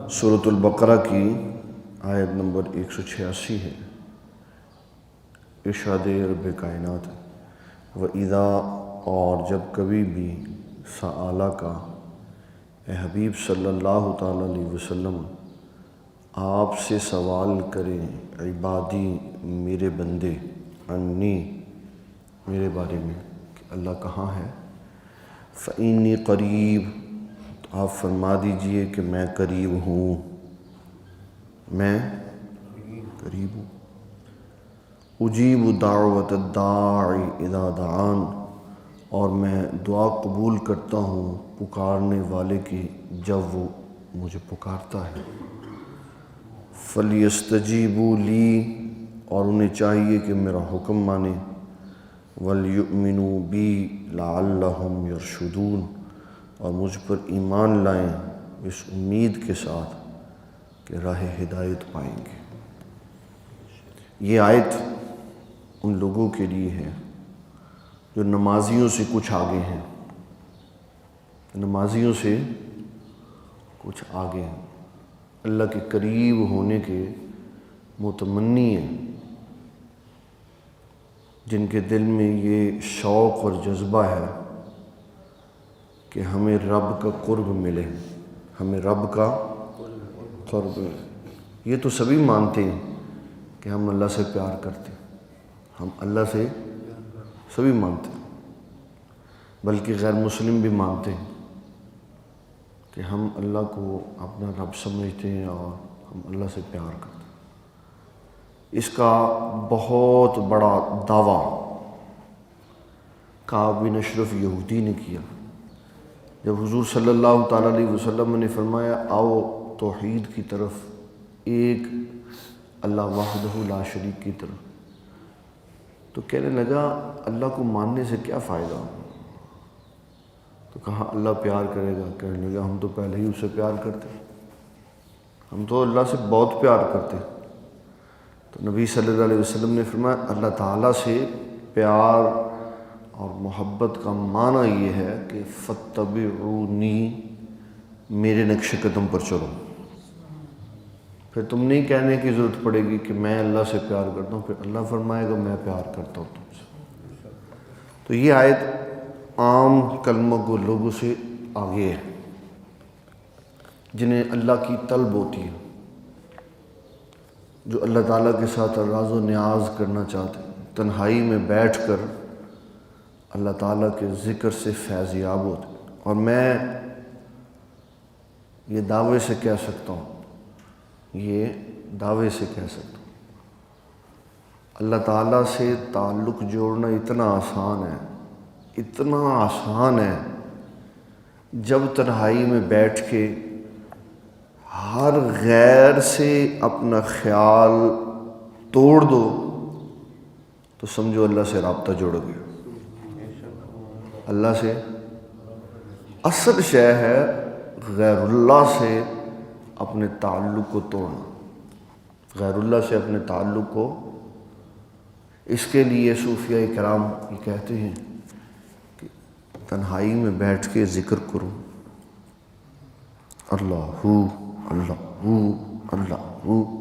سورۃ البقرہ کی آیت نمبر 186 ہے۔ ارشاد رب کائنات وَإِذَا اور جب کبھی بھی سألہ کا اے حبیب صلی اللہ تعالیٰ علیہ وسلم آپ سے سوال کریں عبادی میرے بندے انی میرے بارے میں کہ اللہ کہاں ہے، فإنی قریب تو آپ فرما دیجئے کہ میں قریب ہوں، میں قریب ہوں۔ اجیب دعوت الداعی اذا دعان اور میں دعا قبول کرتا ہوں پکارنے والے کی جب وہ مجھے پکارتا ہے۔ فلیستجیبوا لی اور انہیں چاہیے کہ میرا حکم مانیں، ولیؤمنوا بی لعلہم یرشدون اور مجھ پر ایمان لائیں اس امید کے ساتھ کہ راہ ہدایت پائیں گے۔ یہ آیت ان لوگوں کے لیے ہے جو نمازیوں سے کچھ آگے ہیں، نمازیوں سے کچھ آگے ہیں، اللہ کے قریب ہونے کے متمنی ہیں، جن کے دل میں یہ شوق اور جذبہ ہے کہ ہمیں رب کا قرب ملے، ہمیں رب کا قرب ملے۔ یہ تو سبھی مانتے ہیں کہ ہم اللہ سے پیار کرتے ہیں، ہم اللہ سے سبھی مانتے ہیں، بلکہ غیر مسلم بھی مانتے ہیں کہ ہم اللہ کو اپنا رب سمجھتے ہیں اور ہم اللہ سے پیار کرتے ہیں۔ اس کا بہت بڑا دعویٰ کعب بن اشرف یہودی نے کیا جب حضور صلی اللہ تعالیٰ علیہ وسلم نے فرمایا آؤ توحید کی طرف، ایک اللہ وحدہ لا شریک کی طرف، تو کہنے لگا اللہ کو ماننے سے کیا فائدہ؟ تو کہا اللہ پیار کرے گا، کہنے لگا ہم تو پہلے ہی اسے پیار کرتے، ہم تو اللہ سے بہت پیار کرتے۔ تو نبی صلی اللہ علیہ وسلم نے فرمایا اللہ تعالیٰ سے پیار اور محبت کا معنی یہ ہے کہ فاتبعونی میرے نقش قدم پر چلو، پھر تم نہیں کہنے کی ضرورت پڑے گی کہ میں اللہ سے پیار کرتا ہوں، پھر اللہ فرمائے گا میں پیار کرتا ہوں تم سے۔ تو یہ آیت عام کلمہ گو لوگوں سے آگے ہے جنہیں اللہ کی طلب ہوتی ہے، جو اللہ تعالیٰ کے ساتھ راز و نیاز کرنا چاہتے ہیں، تنہائی میں بیٹھ کر اللہ تعالیٰ کے ذکر سے فیض یاب ہوتے ہیں۔ اور میں یہ دعوے سے کہہ سکتا ہوں، یہ دعوے سے کہہ سکتا ہوں، اللہ تعالیٰ سے تعلق جوڑنا اتنا آسان ہے، اتنا آسان ہے، جب تنہائی میں بیٹھ کے ہر غیر سے اپنا خیال توڑ دو تو سمجھو اللہ سے رابطہ جڑ گیا۔ اللہ سے اصل شے ہے غیر اللہ سے اپنے تعلق کو توڑنا، غیر اللہ سے اپنے تعلق کو۔ اس کے لیے صوفیاء کرام یہ کہتے ہیں کہ تنہائی میں بیٹھ کے ذکر کرو، اللہ اللہ اللہ،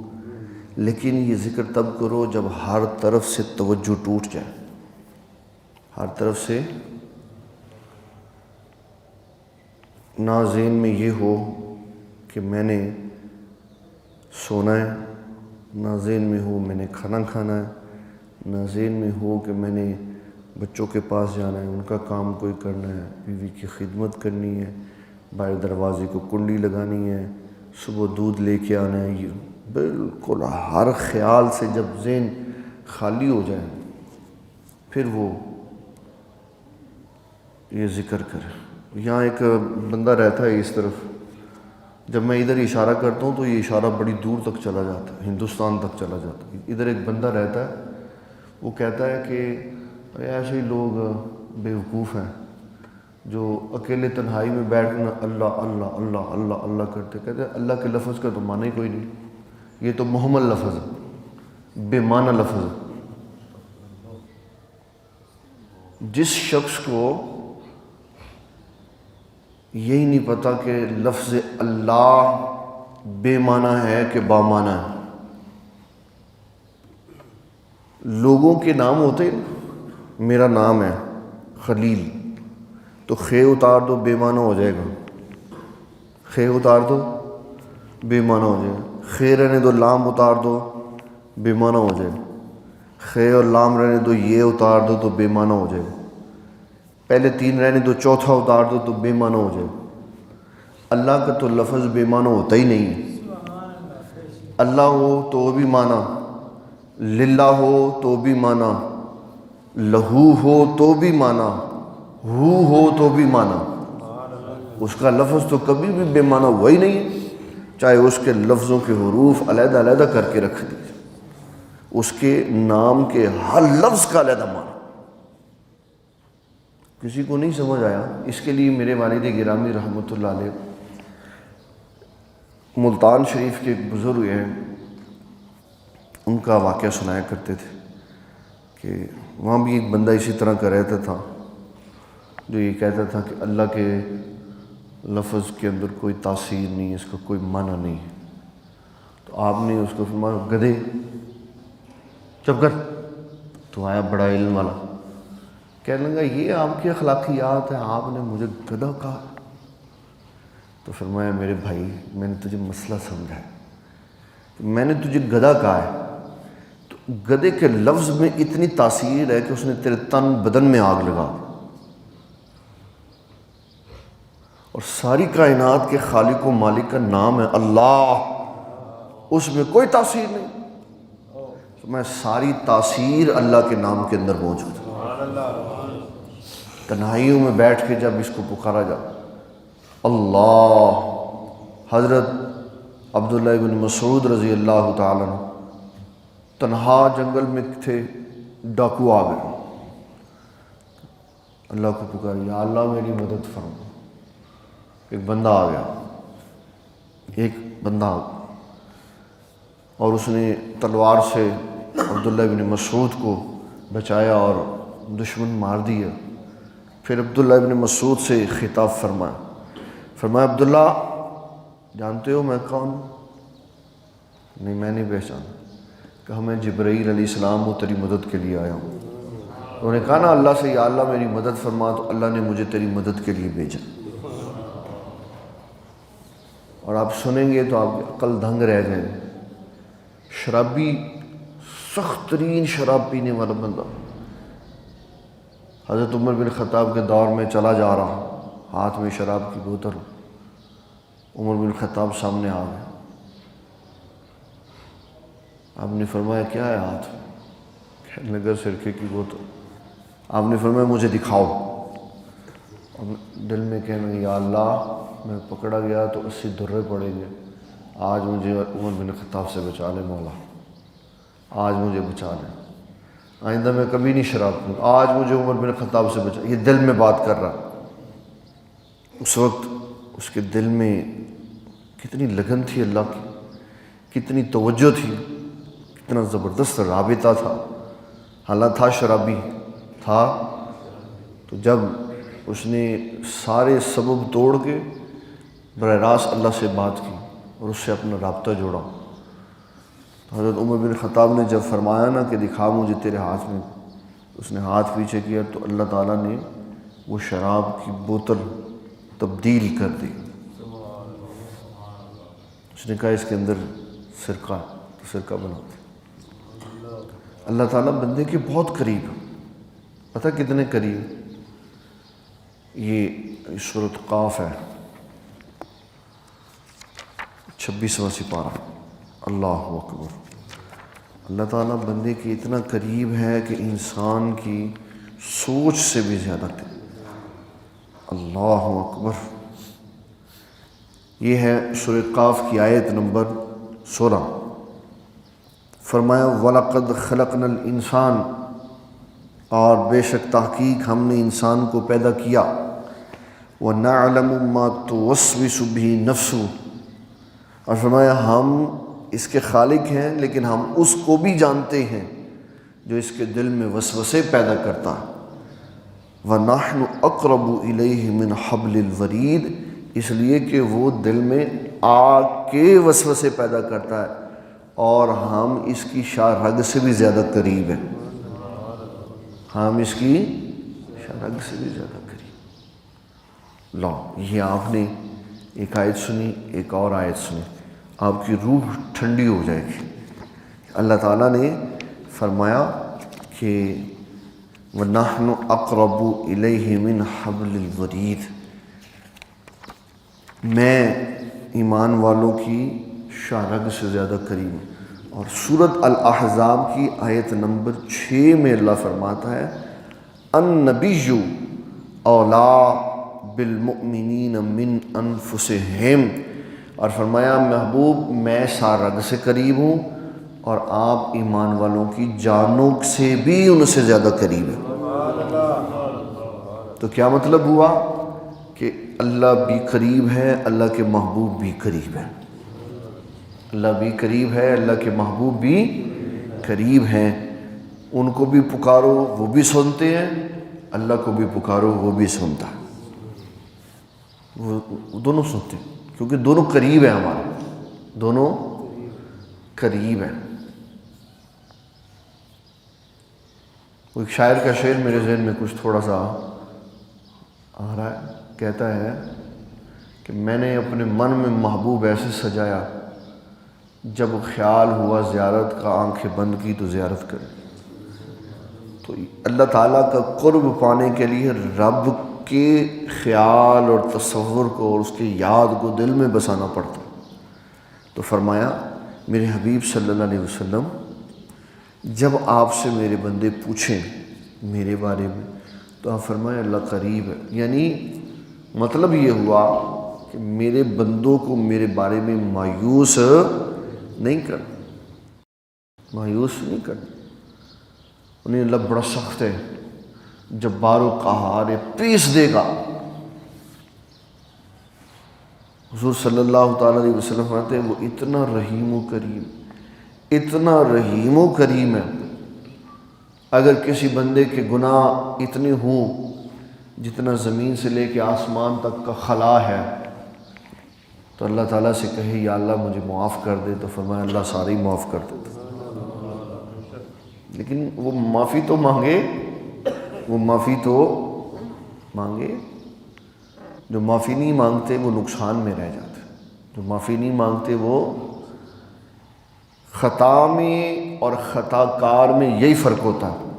لیکن یہ ذکر تب کرو جب ہر طرف سے توجہ ٹوٹ جائے، ہر طرف سے نہ ذہن میں یہ ہو کہ میں نے سونا ہے، نہ ذہن میں ہو میں نے کھانا کھانا ہے، نہ ذہن میں ہو کہ میں نے بچوں کے پاس جانا ہے، ان کا کام کوئی کرنا ہے، بیوی کی خدمت کرنی ہے، باہر دروازے کو کنڈی لگانی ہے، صبح دودھ لے کے آنا ہے۔ یہ بالکل ہر خیال سے جب ذہن خالی ہو جائے پھر وہ یہ ذکر کرے۔ یہاں ایک بندہ رہتا ہے اس طرف، جب میں ادھر اشارہ کرتا ہوں تو یہ اشارہ بڑی دور تک چلا جاتا ہے، ہندوستان تک چلا جاتا ہے۔ ادھر ایک بندہ رہتا ہے، وہ کہتا ہے کہ ایسے ہی لوگ بیوقوف ہیں جو اکیلے تنہائی میں بیٹھنا اللہ اللہ اللہ اللہ اللہ کرتے، کہتے ہیں اللہ کے لفظ کا تو معنی کوئی نہیں، یہ تو محمل لفظ ہے، بے معنی لفظ ہے۔ جس شخص کو یہی نہیں پتہ کہ لفظ اللہ بے معنی ہے کہ با معنی ہے؟ لوگوں کے نام ہوتے ہیں، میرا نام ہے خلیل، تو خے اتار دو بے معنی ہو جائے گا، خے اتار دو بے معنی ہو جائے گا، خے رہنے دو لام اتار دو بے معنی ہو جائے گا، خے اور لام رہنے دو یہ اتار دو تو بے معنی ہو جائے گا، پہلے تین رہنے دو چوتھا اتار دو تو بے معنی ہو جائے گا۔ اللہ کا تو لفظ بے معنی ہوتا ہی نہیں ہے۔ اللہ ہو تو بھی معنی، للہ ہو تو بھی معنی، لہو ہو تو بھی معنی، ہو تو بھی معنی۔ اس کا لفظ تو کبھی بھی بے معنی ہوا ہی نہیں ہے، چاہے اس کے لفظوں کے حروف علیحدہ علیحدہ کر کے رکھ دیجیے، اس کے نام کے ہر لفظ کا علیحدہ معنی۔ کسی کو نہیں سمجھ آیا، اس کے لیے میرے والد گرامی رحمۃ اللہ علیہ ملتان شریف کے ایک بزرگ ہیں، ان کا واقعہ سنایا کرتے تھے کہ وہاں بھی ایک بندہ اسی طرح کا رہتا تھا جو یہ کہتا تھا کہ اللہ کے لفظ کے اندر کوئی تاثیر نہیں ہے، اس کا کوئی معنی نہیں ہے۔ تو آپ نے اس کو فرمایا گدھے چپ کر، تو آیا بڑا علم والا، کہنے لگا یہ آپ کی اخلاقیات ہے، آپ نے مجھے گدھا کہا۔ تو فرمایا میرے بھائی میں نے تجھے مسئلہ سمجھا ہے، میں نے تجھے گدھا کہا ہے تو گدھے کے لفظ میں اتنی تاثیر ہے کہ اس نے تیرے تن بدن میں آگ لگا دی، اور ساری کائنات کے خالق و مالک کا نام ہے اللہ، اس میں کوئی تاثیر نہیں۔ تو میں ساری تاثیر اللہ کے نام کے اندر موجود ہے۔ تنہائیوں میں بیٹھ کے جب اس کو پکارا جا اللہ، حضرت عبداللہ بن مسعود رضی اللہ تعالیٰ عنہ تنہا جنگل میں تھے، ڈاکو آ گئے، اللہ کو پکارا یا اللہ میری مدد فرما۔ ایک بندہ آ گیا، ایک بندہ آ گیا اور اس نے تلوار سے عبداللہ بن مسعود کو بچایا اور دشمن مار دیا۔ پھر عبداللہ بن مسعود سے خطاب فرمایا عبداللہ جانتے ہو میں کون ہوں؟ نہیں میں نہیں پہچانا۔ کہا میں جبرائیل علیہ السلام ہوں، تیری مدد کے لیے آیا ہوں۔ انہوں نے کہا نا اللہ سے یا اللہ میری مدد فرما، تو اللہ نے مجھے تیری مدد کے لیے بھیجا۔ اور آپ سنیں گے تو آپ کی عقل دنگ رہ جائے گی۔ شرابی، سخت ترین شراب پینے والا بندہ، حضرت عمر بن خطاب کے دور میں چلا جا رہا، ہاتھ میں شراب کی بوتل، عمر بن خطاب سامنے آ گئے، آپ نے فرمایا کیا ہے ہاتھ میں؟ کہنے لگا سرکے کی بوتل۔ آپ نے فرمایا مجھے دکھاؤ۔ اور دل میں کہنے لگا یا اللہ میں پکڑا گیا تو 80 درے پڑیں گے، آج مجھے عمر بن خطاب سے بچا لے مولا، آج مجھے بچا لے، آئندہ میں کبھی نہیں شراب پیوں، آج مجھے عمر بن خطاب سے بچا۔ یہ دل میں بات کر رہا۔ اس وقت اس کے دل میں کتنی لگن تھی اللہ کی، کتنی توجہ تھی، کتنا زبردست رابطہ تھا۔ حالانکہ تھا شرابی تھا، تو جب اس نے سارے سبب توڑ کے براہ راست اللہ سے بات کی اور اس سے اپنا رابطہ جوڑا، تو حضرت عمر بن خطاب نے جب فرمایا نا کہ دکھا مجھے تیرے ہاتھ میں، اس نے ہاتھ پیچھے کیا تو اللہ تعالیٰ نے وہ شراب کی بوتل تبدیل کر دی۔ اس نے کہا اس کے اندر سرکہ ہے، تو سرکہ بنا دیا۔ اللہ تعالیٰ بندے کے بہت قریب، پتہ کتنے قریب؟ یہ سورۃ قاف ہے، 26واں سپارہ۔ اللہ اکبر، اللہ تعالیٰ بندے کے اتنا قریب ہے کہ انسان کی سوچ سے بھی زیادہ قریب۔ اللہ اکبر۔ یہ ہے سورۃ قاف کی آیت نمبر 16۔ فرمایا وَلَقَدْ خَلَقْنَا الْإِنسان، اور بے شک تحقیق ہم نے انسان کو پیدا کیا، وَنَعْلَمُ مَا تُوَسْوِسُ بِهِ نَفْسُهُ، اور فرمایا ہم اس کے خالق ہیں لیکن ہم اس کو بھی جانتے ہیں جو اس کے دل میں وسوسے پیدا کرتا ہے۔ وَنَحْنُ أَقْرَبُ إِلَيْهِ مِنْ حَبْلِ الْوَرِيدِ، اس لیے کہ وہ دل میں آگ کے وسوسے پیدا کرتا ہے اور ہم اس کی شاہ رگ سے بھی زیادہ قریب ہیں، ہم اس کی شاہ رگ سے بھی زیادہ قریب۔ لو، یہ آپ نے ایک آیت سنی، ایک اور آیت سنی، آپ کی روح ٹھنڈی ہو جائے گی۔ اللہ تعالیٰ نے فرمایا کہ وَنَحْنُ أَقْرَبُ إِلَيْهِ مِنْ حَبْلِ الْوَرِيدِ، میں ایمان والوں کی شاہ رگ سے زیادہ قریب ہوں۔ اور سورۃ الاحزاب کی آیت نمبر 6 میں اللہ فرماتا ہے النبی اولا بالمؤمنین من انفسہم، اور فرمایا محبوب میں شاہ رگ سے قریب ہوں اور آپ ایمان والوں کی جانوں سے بھی ان سے زیادہ قریب ہیں۔ تو کیا مطلب ہوا کہ اللہ بھی قریب ہے، اللہ کے محبوب بھی قریب ہے، اللہ بھی قریب ہے، اللہ کے محبوب بھی قریب ہیں۔ ان کو بھی پکارو وہ بھی سنتے ہیں، اللہ کو بھی پکارو وہ بھی سنتا ہے، وہ دونوں سنتے ہیں کیونکہ دونوں قریب ہیں، ہمارے دونوں قریب ہیں۔ ایک شاعر کا شعر میرے ذہن میں کچھ تھوڑا سا آ رہا ہے، کہتا ہے کہ میں نے اپنے من میں محبوب ایسے سجایا، جب خیال ہوا زیارت کا آنکھیں بند کی تو زیارت کرے۔ تو اللہ تعالیٰ کا قرب پانے کے لیے رب کے خیال اور تصور کو اور اس کی یاد کو دل میں بسانا پڑتا ہے۔ تو فرمایا میرے حبیب صلی اللہ علیہ وسلم جب آپ سے میرے بندے پوچھیں میرے بارے میں تو آپ فرمائیں اللہ قریب ہے، یعنی مطلب یہ ہوا کہ میرے بندوں کو میرے بارے میں مایوس نہیں کرنا، مایوس نہیں کرنا۔ انہیں اللہ بڑا سخت ہے، جبار و قہار ہے، پیس دے گا۔ حضور صلی اللہ تعالیٰ علیہ وسلم فرماتے ہیں وہ اتنا رحیم و کریم، اتنا رحیم و کریم ہے، اگر کسی بندے کے گناہ اتنے ہوں جتنا زمین سے لے کے آسمان تک کا خلا ہے تو اللہ تعالیٰ سے کہے یا اللہ مجھے معاف کر دے، تو فرمایا اللہ سارے ہی معاف کر دیتا۔ لیکن وہ معافی تو مانگے، وہ معافی تو مانگے۔ جو معافی نہیں مانگتے وہ نقصان میں رہ جاتے، جو معافی نہیں مانگتے وہ خطا میں اور خطا کار میں یہی فرق ہوتا ہے۔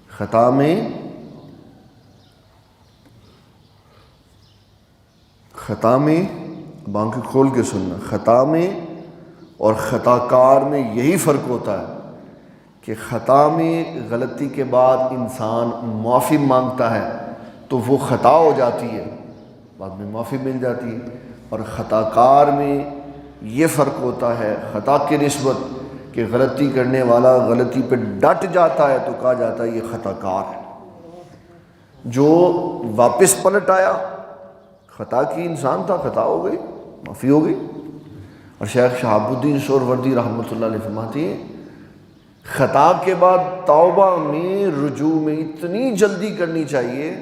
خطا میں آنکھیں کھول کے سننا، خطا میں اور خطا کار میں یہی فرق ہوتا ہے کہ خطا میں غلطی کے بعد انسان معافی مانگتا ہے تو وہ خطا ہو جاتی ہے، بعد میں معافی مل جاتی ہے، اور خطا کار میں یہ فرق ہوتا ہے خطا کی نسبت کہ غلطی کرنے والا غلطی پہ ڈٹ جاتا ہے تو کہا جاتا ہے یہ خطا کار ہے، جو واپس پلٹ آیا خطا کی انسان تھا، خطا ہو گئی، معافی ہو گئی۔ اور شیخ شہاب الدین سہروردی رحمۃ اللہ علیہ فرماتے ہیں خطا کے بعد توبہ میں رجوع میں اتنی جلدی کرنی چاہیے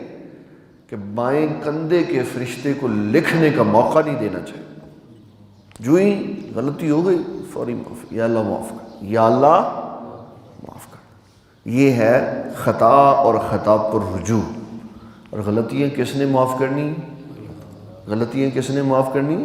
کہ بائیں کندھے کے فرشتے کو لکھنے کا موقع نہیں دینا چاہیے۔ جو ہی غلطی ہو گئی فوری معافی، یا اللہ معاف کر، یا اللہ معاف کر۔ یہ ہے خطا اور خطا پر رجوع۔ اور غلطیاں کس نے معاف کرنی؟ غلطیاں کس نے معاف کرنی؟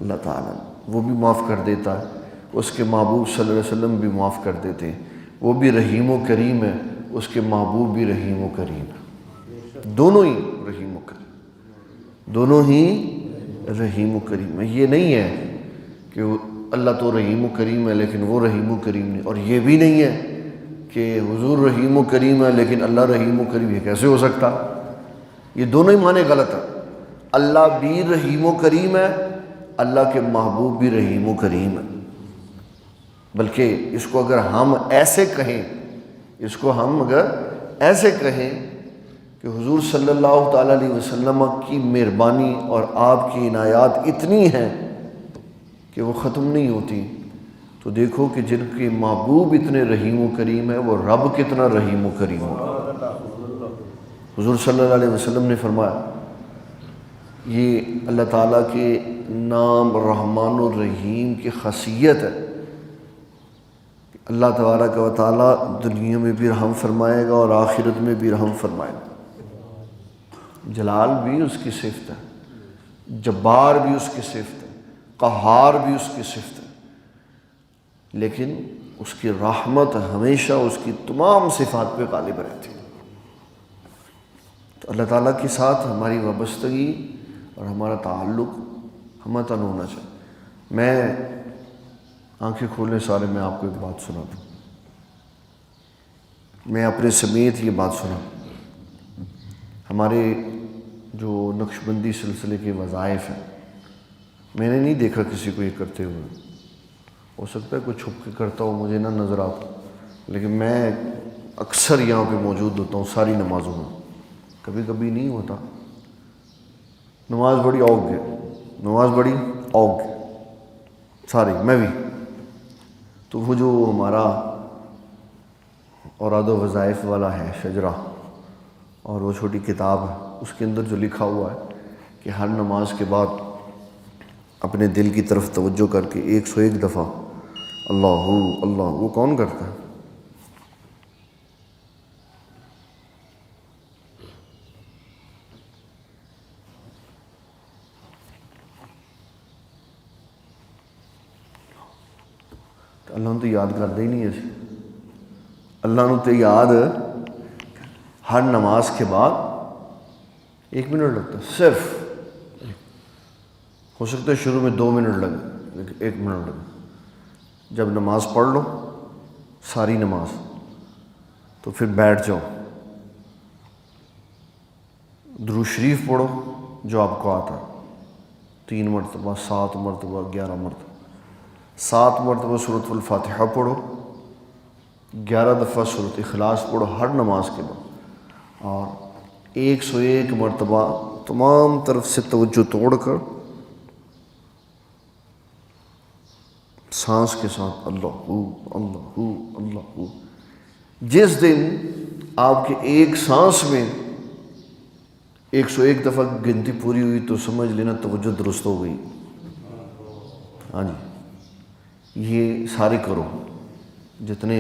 اللہ تعالیٰ، وہ بھی معاف کر دیتا ہے، اس کے محبوب صلی اللہ علیہ وسلم بھی معاف کر دیتے ہیں، وہ بھی رحیم و کریم ہے، اس کے محبوب بھی رحیم و کریم ہے، دونوں ہی رحیم و کریم، دونوں ہی رحیم و کریم ہے۔ یہ نہیں ہے کہ اللہ تو رحیم و کریم ہے لیکن وہ رحیم و کریم نہیں، اور یہ بھی نہیں ہے کہ حضور رحیم و کریم ہے لیکن اللہ رحیم و کریم، یہ کیسے ہو سکتا؟ یہ دونوں ہی معنی غلط ہیں۔ اللہ بھی رحیم و کریم ہے، اللہ کے محبوب بھی رحیم و کریم ہے۔ بلکہ اس کو اگر ہم ایسے کہیں، اس کو ہم اگر ایسے کہیں کہ حضور صلی اللہ تعالیٰ علیہ وسلم کی مہربانی اور آپ کی عنایات اتنی ہیں کہ وہ ختم نہیں ہوتی، تو دیکھو کہ جن کے محبوب اتنے رحیم و کریم ہے وہ رب کتنا رحیم و کریم ہوگا۔ حضور صلی اللہ علیہ وسلم نے فرمایا یہ اللہ تعالیٰ کے نام رحمان الرحیم کی خاصیت ہے. اللہ تبارک و تعالیٰ دنیا میں بھی رحم فرمائے گا اور آخرت میں بھی رحم فرمائے گا. جلال بھی اس کی صفت ہے، جبار بھی اس کی صفت ہے، قہار بھی اس کی صفت ہے، لیکن اس کی رحمت ہمیشہ اس کی تمام صفات پہ غالب رہتی ہے. تو اللہ تعالیٰ کے ساتھ ہماری وابستگی اور ہمارا تعلق ہمتن ہونا چاہیے. میں آنکھیں کھولنے سارے میں آپ کو ایک بات سنا دوں. میں اپنے سمیت یہ بات سنا. ہمارے جو نقشبندی سلسلے کے وظائف ہیں، میں نے نہیں دیکھا کسی کو یہ کرتے ہوئے. ہو سکتا ہے کوئی چھپ کے کرتا ہو، مجھے نہ نظر آتا، لیکن میں اکثر یہاں پہ موجود ہوتا ہوں ساری نمازوں میں. کبھی کبھی نہیں ہوتا. نماز بڑی اوگ ہے، نماز بڑی اوگ ہے ساری، میں بھی. تو وہ جو ہمارا اوراد و وظائف والا ہے شجرہ، اور وہ چھوٹی کتاب ہے، اس کے اندر جو لکھا ہوا ہے کہ ہر نماز کے بعد اپنے دل کی طرف توجہ کر کے 101 دفعہ اللہ اللہ. وہ کون کرتا ہے؟ اللہ نے تو یاد کرتے ہی نہیں ہے. اللہ نے تو یاد ہر نماز کے بعد 1 منٹ لگتا ہے صرف. ہو سکتا ہے شروع میں 2 منٹ لگے، لیکن 1 منٹ لگے. جب نماز پڑھ لو ساری نماز، تو پھر بیٹھ جاؤ، درود شریف پڑھو جو آپ کو آتا، 3 مرتبہ 7 مرتبہ 11 مرتبہ. 7 مرتبہ سورۃ الفاتحہ پڑھو، 11 دفعہ سورۃ اخلاص پڑھو ہر نماز کے بعد، اور 101 مرتبہ تمام طرف سے توجہ توڑ کر سانس کے ساتھ اللہ اللہ اللہ. جس دن آپ کے ایک سانس میں 101 دفعہ گنتی پوری ہوئی تو سمجھ لینا توجہ درست ہو گئی. ہاں جی، یہ سارے کرو جتنے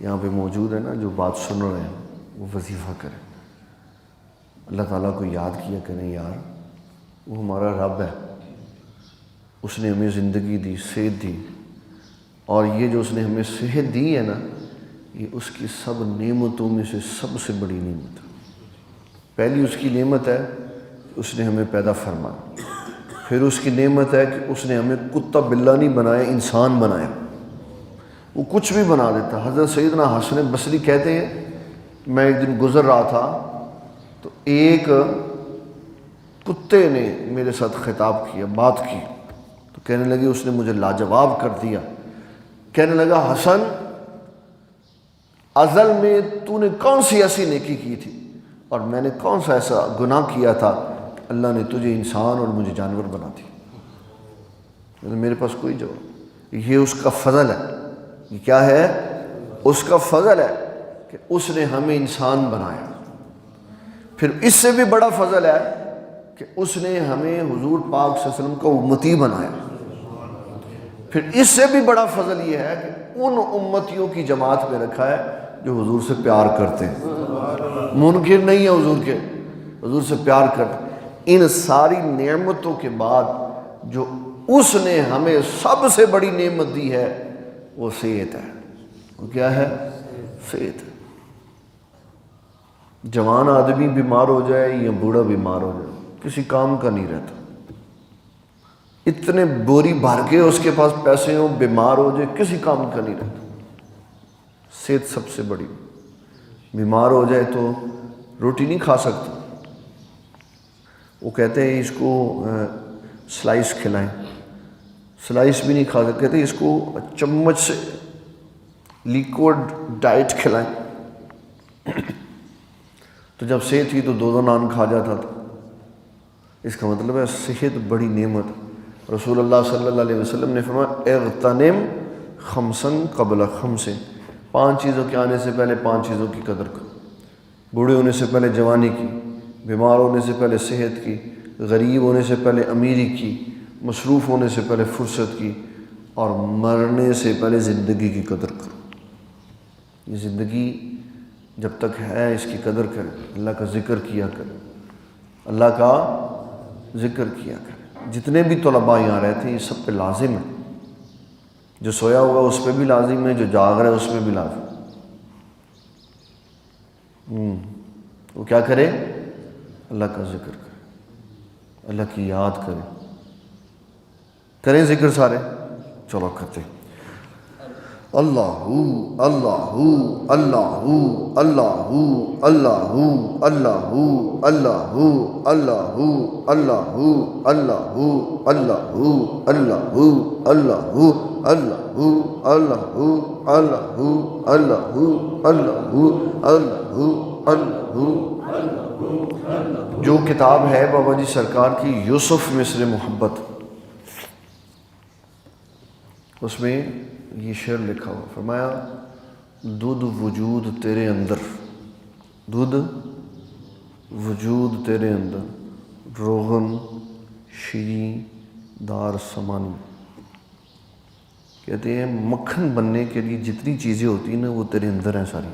یہاں پہ موجود ہیں نا، جو بات سن رہے ہیں وہ وظیفہ کریں. اللہ تعالیٰ کو یاد کیا کریں. یار وہ ہمارا رب ہے، اس نے ہمیں زندگی دی، صحت دی، اور یہ جو اس نے ہمیں صحت دی ہے نا، یہ اس کی سب نعمتوں میں سے سب سے بڑی نعمت ہے. پہلی اس کی نعمت ہے کہ اس نے ہمیں پیدا فرمایا. پھر اس کی نعمت ہے کہ اس نے ہمیں کتا بلہ نہیں بنایا، انسان بنایا. وہ کچھ بھی بنا دیتا. حضرت سیدنا حسن بصری کہتے ہیں، میں ایک دن گزر رہا تھا تو ایک کتے نے میرے ساتھ خطاب کیا، بات کی، تو کہنے لگے اس نے مجھے لاجواب کر دیا. کہنے لگا حسن، ازل میں تو نے کون سی ایسی نیکی کی تھی اور میں نے کون سا ایسا گناہ کیا تھا اللہ نے تجھے انسان اور مجھے جانور بنا دی؟ میرے پاس کوئی جواب. یہ اس کا فضل ہے. یہ کیا ہے؟ اس کا فضل ہے کہ اس نے ہمیں انسان بنایا. پھر اس سے بھی بڑا فضل ہے کہ اس نے ہمیں حضور پاک صلی اللہ علیہ وسلم کا امتی بنایا. پھر اس سے بھی بڑا فضل یہ ہے کہ ان امتیوں کی جماعت میں رکھا ہے جو حضور سے پیار کرتے ہیں، منکر نہیں ہے حضور کے، حضور سے پیار کرتے. ان ساری نعمتوں کے بعد جو اس نے ہمیں سب سے بڑی نعمت دی ہے وہ صحت ہے. وہ کیا ہے؟ صحت. جوان آدمی بیمار ہو جائے یا بوڑھا بیمار ہو جائے کسی کام کا نہیں رہتا. اتنے بوری بھر کے اس کے پاس پیسے ہوں، بیمار ہو جائے کسی کام کا نہیں رہتا. صحت سب سے بڑی. بیمار ہو جائے تو روٹی نہیں کھا سکتا. وہ کہتے ہیں اس کو سلائس کھلائیں، سلائس بھی نہیں کھا سکتے. کہتے ہیں اس کو چمچ سے لیکوڈ ڈائٹ کھلائیں. تو جب صحت تھی تو 2 نان کھا جاتا تھا. اس کا مطلب ہے صحت بڑی نعمت. رسول اللہ صلی اللہ علیہ وسلم نے فرمایا اغتنم خمسن قبل خمسن، 5 چیزوں کے آنے سے پہلے 5 چیزوں کی قدر کرو. بوڑھے ہونے سے پہلے جوانی کی، بیمار ہونے سے پہلے صحت کی، غریب ہونے سے پہلے امیری کی، مصروف ہونے سے پہلے فرصت کی، اور مرنے سے پہلے زندگی کی قدر کرو۔ یہ زندگی جب تک ہے اس کی قدر کریں، اللہ کا ذکر کیا کریں، اللہ کا ذکر کیا کریں۔ جتنے بھی طلباء یہاں رہتے ہیں یہ سب پہ لازم ہے، جو سویا ہوا اس پہ بھی لازم ہے، جو جاگ رہا ہے اس پہ بھی لازم ہے۔ وہ کیا کرے؟ اللہ کا ذکر کرے، اللہ کی یاد کرے۔ کریں ذکر سارے؟ چلو کرتے ہیں۔ اللہ اللہ اللہ اللہ اللہ اللہ اللہ اللہ اللہ اللہ اللہ اللہ اللہ اللہ اللہ۔ جو کتاب ہے بابا جی سرکار کی یوسف مصر محبت، اس میں یہ شعر لکھا ہوا، فرمایا دودھ وجود تیرے اندر، دودھ وجود تیرے اندر، روغن شیریں دار سمانی۔ کہتے ہیں مکھن بننے کے لیے جتنی چیزیں ہوتی ہیں نا وہ تیرے اندر ہیں ساری۔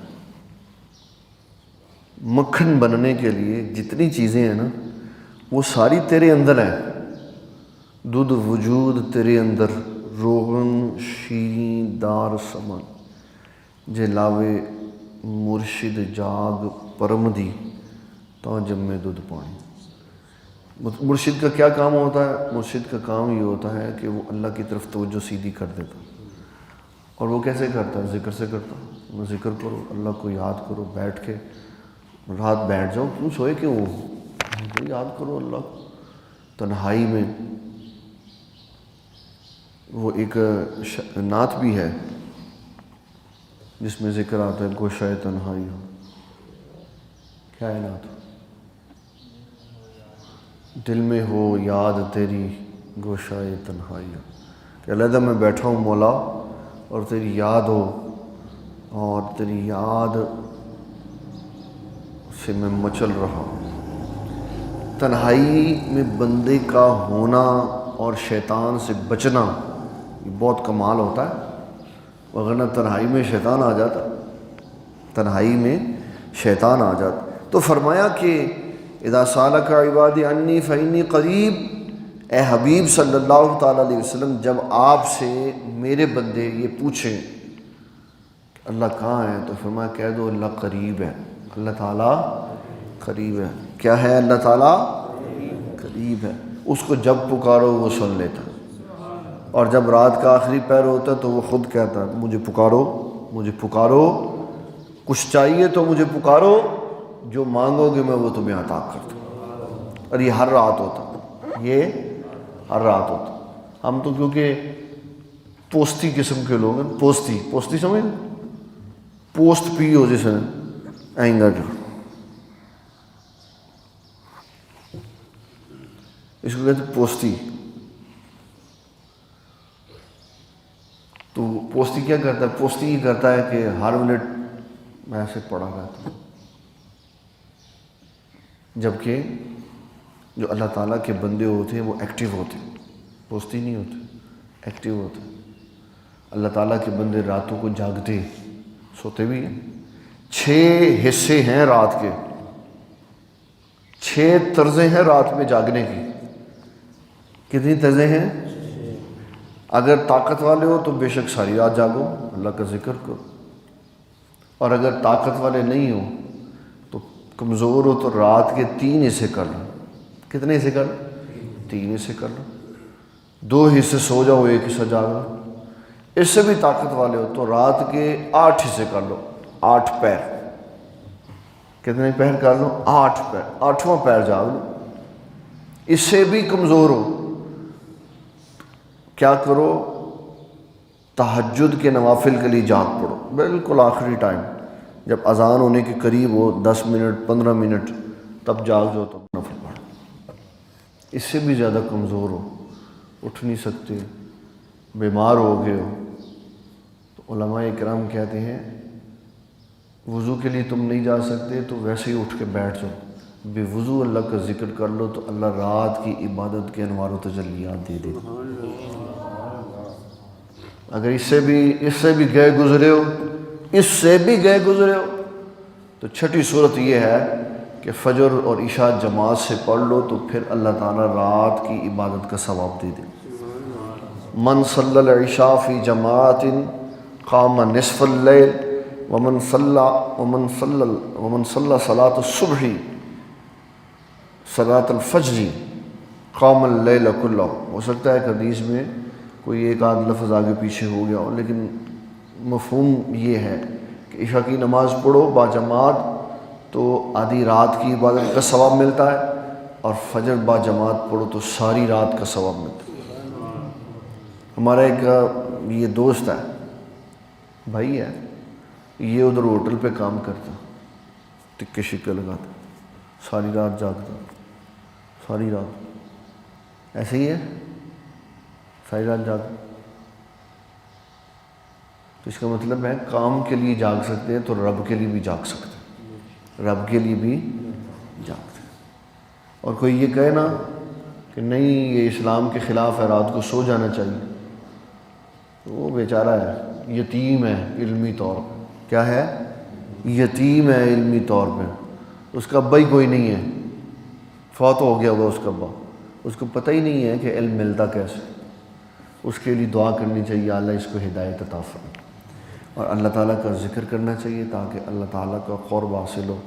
مکھن بننے کے لیے جتنی چیزیں ہیں نا وہ ساری تیرے اندر ہیں۔ دودھ وجود تیرے اندر، روغن شیریں دار سمن، جے لاوے مرشد جاگ پرم دی تو جمے دودھ پانی۔ مرشد کا کیا کام ہوتا ہے؟ مرشد کا کام یہ ہوتا ہے کہ وہ اللہ کی طرف توجہ سیدھی کر دیتا، اور وہ کیسے کرتا ہے؟ ذکر سے کرتا ہے۔ ذکر کرو، اللہ کو یاد کرو، بیٹھ کے رات بیٹھ جاؤ، کیوں سوئے کیوں ہو؟ یاد کرو اللہ کو تنہائی میں۔ وہ ایک نعت بھی ہے جس میں ذکر آتا ہے گوشۂ تنہائی ہو۔ کیا ہے نعت؟ دل میں ہو یاد تیری گوشۂ تنہائی ہو، کہ علیحدہ میں بیٹھا ہوں مولا اور تیری یاد ہو، اور تیری یاد سے میں مچل رہا ہوں۔ تنہائی میں بندے کا ہونا اور شیطان سے بچنا یہ بہت کمال ہوتا ہے، ورنہ تنہائی میں شیطان آ جاتا، تنہائی میں شیطان آ جاتا۔ تو فرمایا کہ اذا سالک عبادی انی فانی قریب، اے حبیب صلی اللہ تعالیٰ علیہ وسلم جب آپ سے میرے بندے یہ پوچھیں اللہ کہاں ہے تو فرمایا کہہ دو اللہ قریب ہے، اللہ تعالیٰ قریب ہے۔ کیا ہے؟ اللہ تعالیٰ قریب ہے۔ اس کو جب پکارو وہ سن لیتا، اور جب رات کا آخری پہر ہوتا ہے تو وہ خود کہتا ہے مجھے پکارو، مجھے پکارو، کچھ چاہیے تو مجھے پکارو، جو مانگو گے میں وہ تمہیں عطا کرتا ہوں۔ اور یہ ہر رات ہوتا، یہ ہر رات ہوتا۔ ہم تو کیونکہ پوستی قسم کے لوگ ہیں، پوستی سمجھ، پوسٹ پی ہو جیسے اینگر، اس کو کہتے ہیں پوستی۔ تو پوستی کیا کرتا ہے؟ پوستی یہ کرتا ہے کہ ہر منٹ میں ایسے پڑا رہتا ہوں، جبکہ جو اللہ تعالیٰ کے بندے ہوتے ہیں وہ ایکٹیو ہوتے ہیں، پوستی نہیں ہوتے، ایکٹیو ہوتے ہیں۔ اللہ تعالیٰ کے بندے راتوں کو جاگتے، سوتے بھی ہیں۔ 6 حصے ہیں رات کے، 6 طرزیں ہیں رات میں جاگنے کی۔ کتنی طرزیں ہیں؟ اگر طاقت والے ہو تو بے شک ساری رات جاگو، اللہ کا ذکر کرو، اور اگر طاقت والے نہیں ہو تو کمزور ہو تو رات کے 3 حصے کر لو۔ کتنے حصے کر لو؟ 3 حصے کر لو۔ 2 حصے سو جاؤ، 1 حصہ جاگ لو۔ اس سے بھی طاقت والے ہو تو رات کے 8 حصے کر لو، 8 پیر۔ کتنے پیر کر لو؟ 8 پیر، 8واں پیر جاگ لو۔ اس سے بھی کمزور ہو کیا کرو؟ تہجد کے نوافل کے لیے جاگ پڑو، بالکل آخری ٹائم جب اذان ہونے کے قریب ہو، 10 منٹ 15 منٹ تب جاگ جاؤ، تب نفل پڑھو۔ اس سے بھی زیادہ کمزور ہو، اٹھ نہیں سکتے، بیمار ہو گئے ہو، تو علماء کرام کہتے ہیں وضو کے لیے تم نہیں جا سکتے تو ویسے ہی اٹھ کے بیٹھ جاؤ، بے وضو اللہ کا ذکر کر لو تو اللہ رات کی عبادت کے انوار و تجلیات دے دے. اگر اس سے بھی گئے گزرے ہو تو چھٹی صورت یہ ہے کہ فجر اور عشاء جماعت سے پڑھ لو تو پھر اللہ تعالیٰ رات کی عبادت کا ثواب دے دے. من صلی العشاء فی جماعت قام نصف اللیل ومن صلی صلاۃ الصبح صلاۃ الفجر قام اللیل کلہ. ہو سکتا ہے کہ حدیث میں کوئی ایک آدھ لفظ آگے پیچھے ہو گیا ہو، لیکن مفہوم یہ ہے کہ عشاء کی نماز پڑھو باجماعت تو آدھی رات کی عبادت کا ثواب ملتا ہے، اور فجر باجماعت پڑھو تو ساری رات کا ثواب ملتا ہے. ہمارا ایک یہ دوست ہے، بھائی ہے، یہ ادھر ہوٹل پہ کام کرتا، ٹکے شکے لگاتا، ساری رات جاگتا، ساری رات ایسے ہی ہے، ساری رات جاگتا. تو اس کا مطلب ہے کام کے لیے جاگ سکتے ہیں تو رب کے لیے بھی جاگ سکتے ہیں، رب کے لیے بھی جاگتے ہیں. اور کوئی یہ کہے نا کہ نہیں یہ اسلام کے خلاف ہے، رات کو سو جانا چاہیے، وہ بیچارہ ہے، یتیم ہے علمی طور پہ. کیا ہے؟ یتیم ہے علمی طور پہ. اس کا ابا ہی کوئی نہیں ہے، فوت ہو گیا ہوگا اس کا ابا، اس کو پتہ ہی نہیں ہے کہ علم ملتا کیسے. اس کے لیے دعا کرنی چاہیے اللہ اس کو ہدایت عطا فرمائے، اور اللہ تعالیٰ کا ذکر کرنا چاہیے تاکہ اللہ تعالیٰ کا قرب حاصل ہو.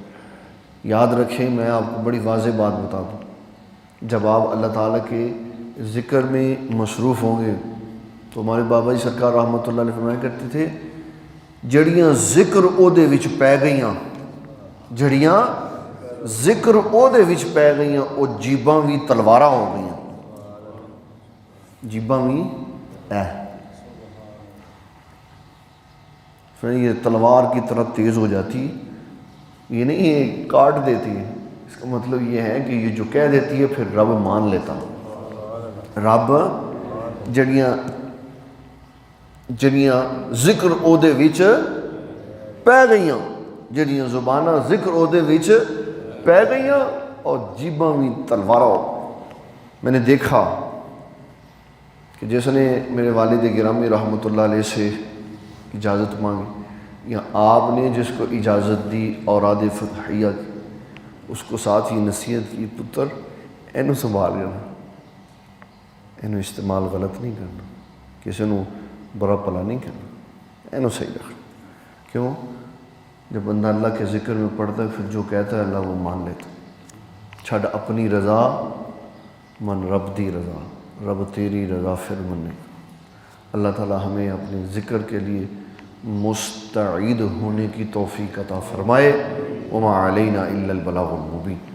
یاد رکھیں، میں آپ کو بڑی واضح بات بتا دوں، جب آپ اللہ تعالیٰ کے ذکر میں مصروف ہوں گے تو ہمارے بابا جی سرکار رحمۃ اللہ علیہ فرمایا کرتے تھے، جڑیاں ذکر او دے وچ پی گئیاں، جڑیاں ذکر او دے وچ پی گئیاں، او جیباں بھی تلواراں ہو گئیاں، جیباں بھی یہ تلوار کی طرح تیز ہو جاتی. یہ نہیں ہے کاٹ دیتی ہے، اس کا مطلب یہ ہے کہ یہ جو کہہ دیتی ہے پھر رب مان لیتا. رب جڑیاں ذکر او دے وچ پی گئیاں، جڑیاں زباناں ذکر او دے وچ پی گئیاں اور جیباں بھی تلواراں. میں نے دیکھا کہ جس نے میرے والد گرامی رحمۃ اللہ علیہ سے اجازت مانگی یا آپ نے جس کو اجازت دی اوراد فتحیہ کی، اس کو ساتھ ہی نصیحت کی، پتر اینو سنبھال لینا، اینو استعمال غلط نہیں کرنا، کسی نو برا پلا نہیں کرنا، اینو صحیح رکھنا. کیوں؟ جب بندہ اللہ کے ذکر میں پڑھتا ہے پھر جو کہتا ہے اللہ وہ مان لیتا. چھڑ اپنی رضا من رب دی رضا، رب تیری رضا پھر مننے. اللہ تعالیٰ ہمیں اپنے ذکر کے لیے مستعد ہونے کی توفیق عطا فرمائے. وما علینا الا البلاغ المبین.